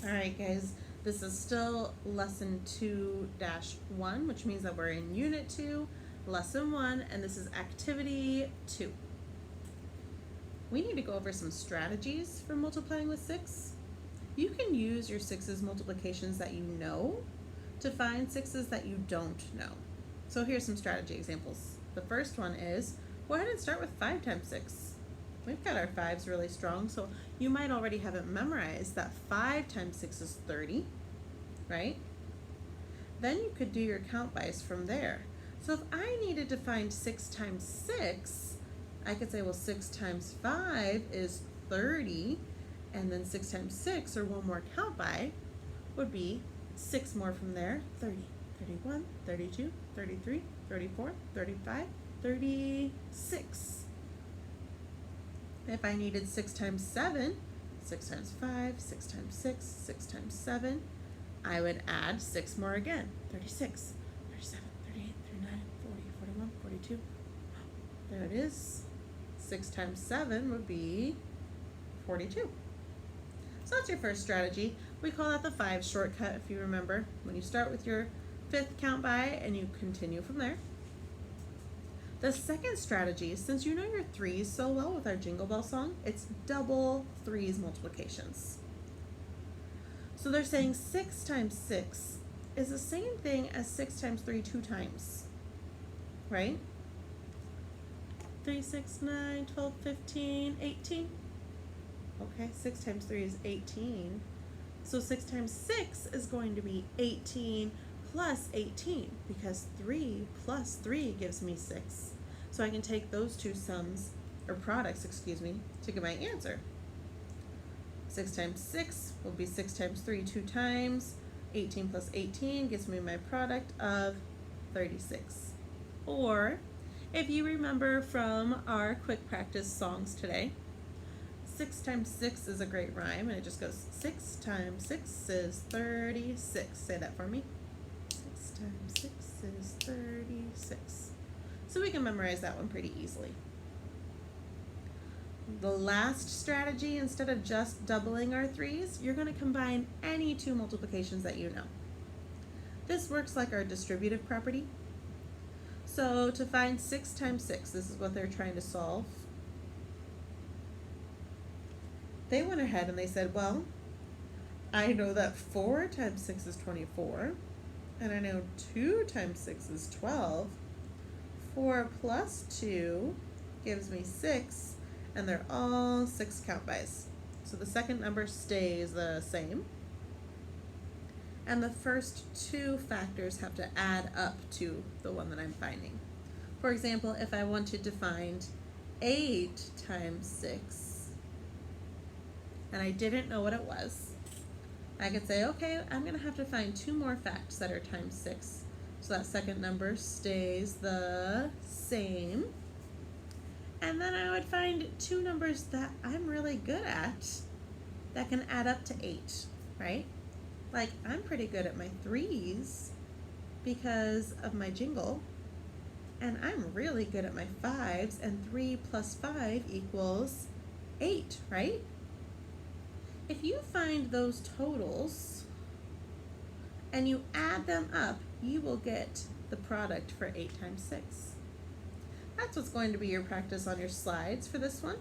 All right, guys, this is still lesson 2-1, which means that we're in unit 2, lesson 1, and this is activity 2. We need to go over some strategies for multiplying with 6. You can use your 6's multiplications that you know to find 6's that you don't know. So here's some strategy examples. The first one is, go ahead and start with 5 times 6. We've got our 5's really strong, so you might already have it memorized that 5 times 6 is 30, right? Then you could do your count bys from there. So if I needed to find 6 times 6, I could say, well, 6 times 5 is 30, and then 6 times 6, or one more count by, would be 6 more from there, 30, 31, 32, 33, 34, 35, 36. If I needed 6 times 7, 6 times 5, 6 times 6, 6 times 7, I would add 6 more again, 36, 37, 38, 39, 40, 41, 42. There it is. 6 times 7 would be 42. So that's your first strategy. We call that the 5 shortcut, if you remember. When you start with your 5th count by and you continue from there. The second strategy, since you know your 3's so well with our Jingle Bell song, it's double 3's multiplications. So they're saying 6 times 6 is the same thing as 6 times 3 2 times, right? 3, 6, 9, 12, 15, 18. Okay, 6 times 3 is 18. So 6 times 6 is going to be 18 plus 18, because 3 plus 3 gives me 6. So I can take those two sums, or products, to get my answer. 6 times 6 will be 6 times 3 2 times. 18 plus 18 gives me my product of 36. Or, if you remember from our quick practice songs today, 6 times 6 is a great rhyme, and it just goes 6 times 6 is 36. Say that for me. 6 times 6 is 36. So we can memorize that one pretty easily. The last strategy, instead of just doubling our 3's, you're going to combine any two multiplications that you know. This works like our distributive property. So to find 6 times 6, this is what they're trying to solve. They went ahead and they said, well, I know that 4 times 6 is 24, and I know 2 times 6 is 12. 4 plus 2 gives me 6, and they're all 6 count bys. So the second number stays the same. And the first two factors have to add up to the one that I'm finding. For example, if I wanted to find 8 times 6, and I didn't know what it was, I could say, okay, I'm going to have to find 2 more facts that are times 6. So that second number stays the same. And then I would find 2 numbers that I'm really good at that can add up to 8, right? Like, I'm pretty good at my 3's because of my jingle. And I'm really good at my 5's, and 3 plus 5 equals 8, right? If you find those totals and you add them up, you will get the product for 8 times 6. That's what's going to be your practice on your slides for this one.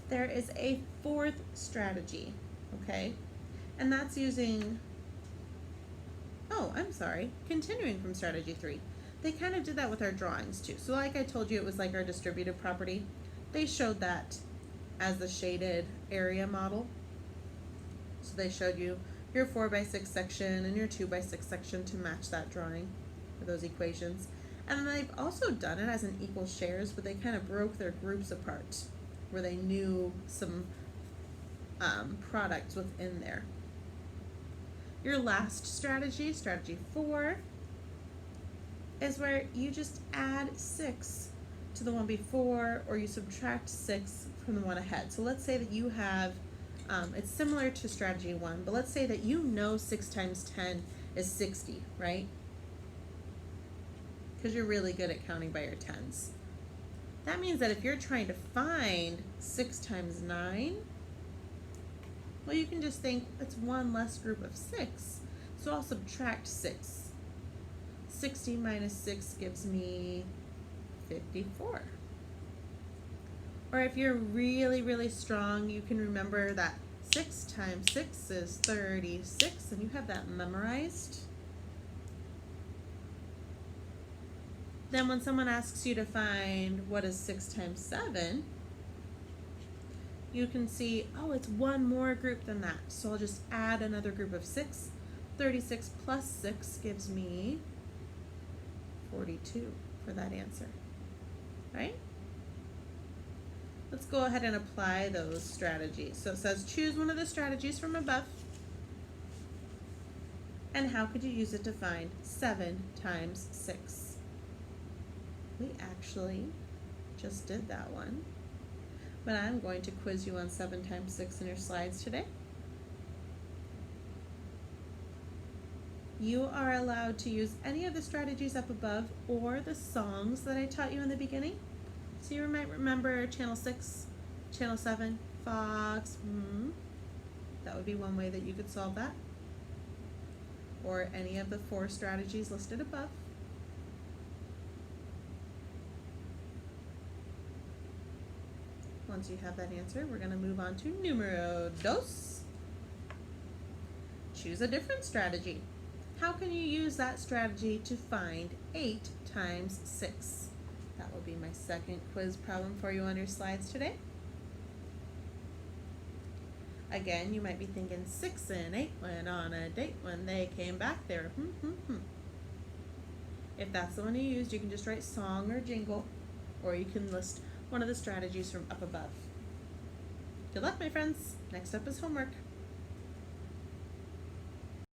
There is a 4th strategy, okay? And that's using, continuing from strategy 3. They kind of did that with our drawings too. So like I told you, it was like our distributive property. They showed that as the shaded area model. So they showed you your 4x6 section and your 2x6 section to match that drawing for those equations. And then they've also done it as an equal shares, but they kind of broke their groups apart where they knew some products within there. Your last strategy, strategy 4, is where you just add 6 to the one before, or you subtract 6 from the one ahead. So let's say that you have, it's similar to strategy 1, but let's say that you know 6 times 10 is 60, right? Because you're really good at counting by your tens. That means that if you're trying to find 6 times 9, well, you can just think it's one less group of 6. So I'll subtract 6. 60 minus 6 gives me 54. Or if you're really, really strong, you can remember that 6 times 6 is 36, and you have that memorized. Then when someone asks you to find what is 6 times 7, you can see, oh, it's one more group than that. So I'll just add another group of 6. 36 plus 6 gives me 42 for that answer, right? Let's go ahead and apply those strategies. So it says choose one of the strategies from above. And how could you use it to find 7 times 6? We actually just did that one, but I'm going to quiz you on 7 times 6 in your slides today. You are allowed to use any of the strategies up above or the songs that I taught you in the beginning. So you might remember channel 6, channel 7, Fox. That would be one way that you could solve that. Or any of the 4 strategies listed above. Once you have that answer, we're going to move on to numero dos. Choose a different strategy. How can you use that strategy to find 8 times 6? That will be my second quiz problem for you on your slides today. Again, you might be thinking 6 and 8 went on a date. When they came back, they were If that's the one you used, you can just write song or jingle, or you can list one of the strategies from up above. Good luck, my friends. Next up is homework.